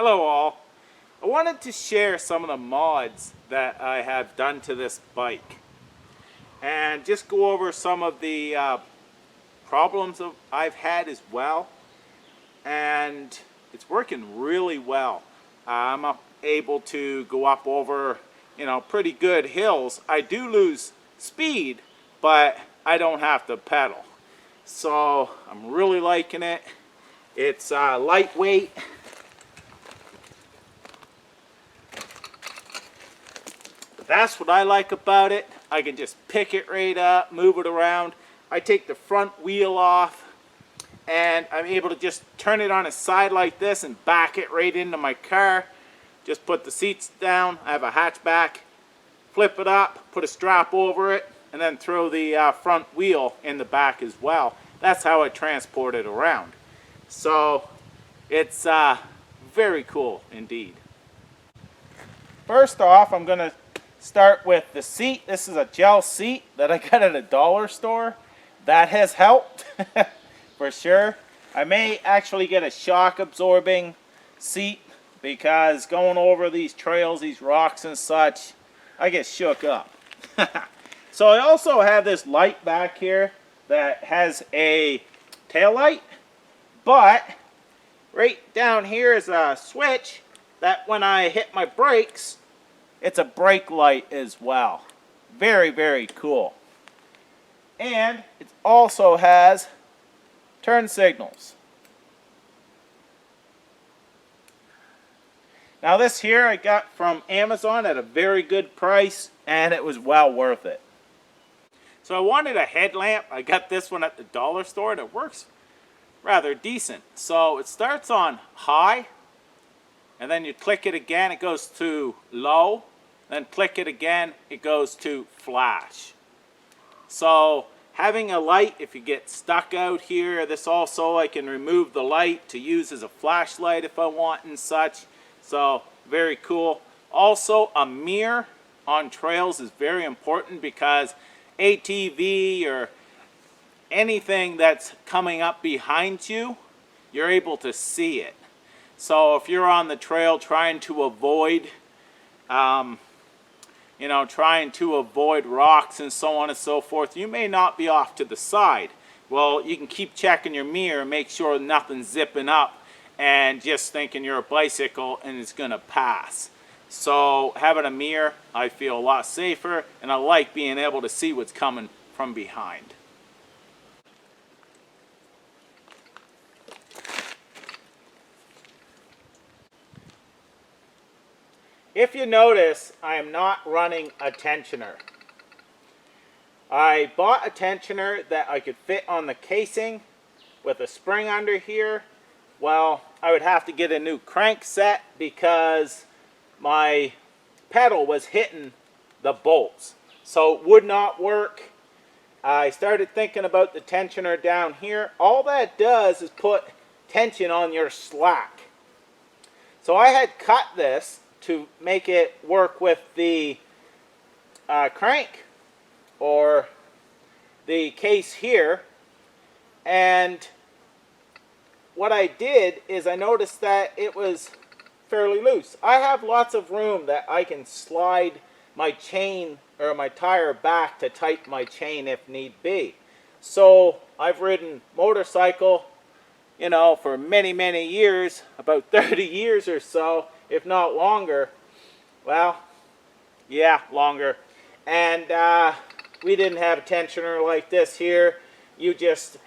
Hello all. I wanted to share some of the mods that I have done to this bike and just go over some of the problems I've had as well, and it's working really well. I'm able to go up over pretty good hills. I do lose speed, but I don't have to pedal, so I'm really liking it. It's lightweight. That's what I like about it. I can just pick it right up, move it around. I take the front wheel off and I'm able to just turn it on its side like this and back it right into my car. Just put the seats down. I have a hatchback. Flip it up, put a strap over it, and then throw the front wheel in the back as well. That's how I transport it around. So it's very cool indeed. First off, I'm going to start with the seat. This is a gel seat that I got at a dollar store. That has helped for sure. I may actually get a shock absorbing seat because going over these trails, these rocks and such, I get shook up. So I also have this light back here that has a tail light, but right down here is a switch that when I hit my brakes, it's a brake light as well. Very, very cool. And it also has turn signals. Now this here I got from Amazon at a very good price, and it was well worth it. So I wanted a headlamp. I got this one at the dollar store and it works rather decent. So it starts on high, and then you click it again, it goes to low. Then click it again, it goes to flash. So having a light, if you get stuck out here, this also I can remove the light to use as a flashlight if I want and such. So very cool. Also a mirror on trails is very important because ATV or anything that's coming up behind you, you're able to see it. So if you're on the trail trying to avoid trying to avoid rocks and so on and so forth, you may not be off to the side. Well, you can keep checking your mirror and make sure nothing's zipping up and just thinking you're a bicycle and it's going to pass. So having a mirror, I feel a lot safer, and I like being able to see what's coming from behind. If you notice, I am not running a tensioner. I bought a tensioner that I could fit on the casing with a spring under here. Well, I would have to get a new crank set because my pedal was hitting the bolts. So it would not work. I started thinking about the tensioner down here. All that does is put tension on your slack. So I had cut this to make it work with the crank or the case here, and what I did is I noticed that it was fairly loose. I have lots of room that I can slide my chain or my tire back to tighten my chain if need be. So I've ridden motorcycle for many years, about 30 years or so, if not longer. Well, yeah, longer. And we didn't have a tensioner like this here. You just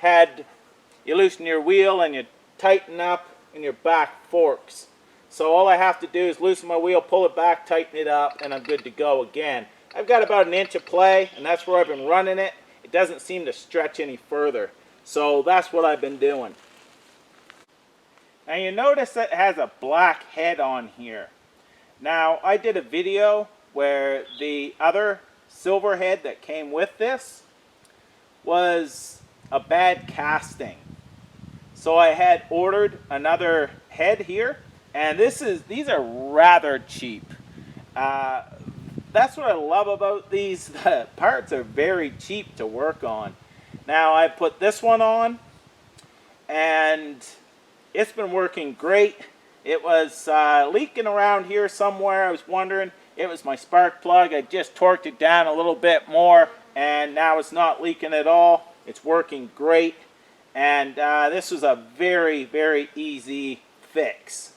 you loosen your wheel and you tighten up and your back forks. So all I have to do is loosen my wheel, pull it back, tighten it up, and I'm good to go again. I've got about an inch of play, and that's where I've been running it. It doesn't seem to stretch any further. So that's what I've been doing. Now you notice that it has a black head on here. Now I did a video where the other silver head that came with this was a bad casting. So I had ordered another head here, and these are rather cheap. That's what I love about these. The parts are very cheap to work on. Now I put this one on, and it's been working great. It was leaking around here somewhere. I was wondering. It was my spark plug. I just torqued it down a little bit more, and now it's not leaking at all. It's working great. And this was a very, very easy fix.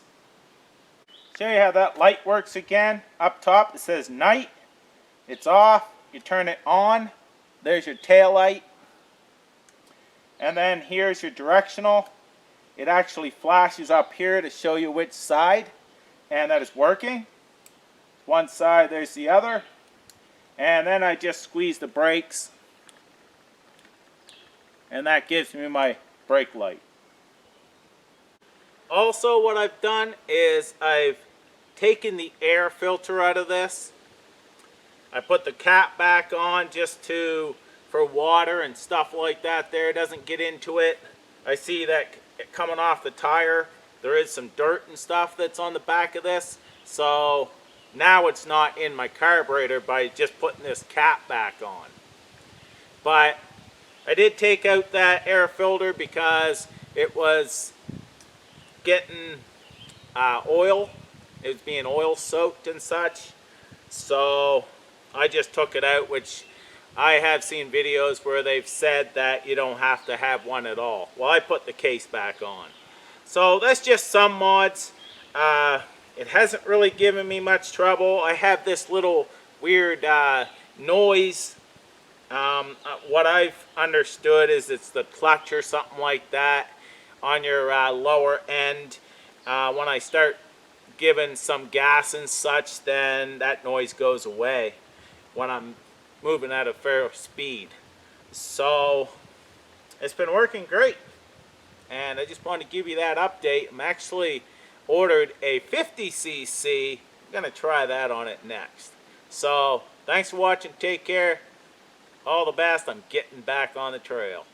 Show you how that light works again. Up top it says night. It's off. You turn it on. There's your tail light. And then here's your directional. It actually flashes up here to show you which side and that it's working. One side, there's the other. And then I just squeeze the brakes. And that gives me my brake light. Also, what I've done is I've taken the air filter out of this. I put the cap back on just for water and stuff like that there. It doesn't get into it. I see that coming off the tire. There is some dirt and stuff that's on the back of this. So now it's not in my carburetor by just putting this cap back on. But I did take out that air filter because it was getting oil. It was being oil soaked and such. So I just took it out, which I have seen videos where they've said that you don't have to have one at all. Well, I put the case back on. So that's just some mods. It hasn't really given me much trouble. I have this little weird noise. What I've understood is it's the clutch or something like that on your lower end. When I start giving some gas and such, then that noise goes away when I'm moving at a fair speed. So it's been working great, and I just wanted to give you that update. I'm actually ordered a 50cc. I'm gonna try that on it next. So thanks for watching. Take care. All the best. I'm getting back on the trail.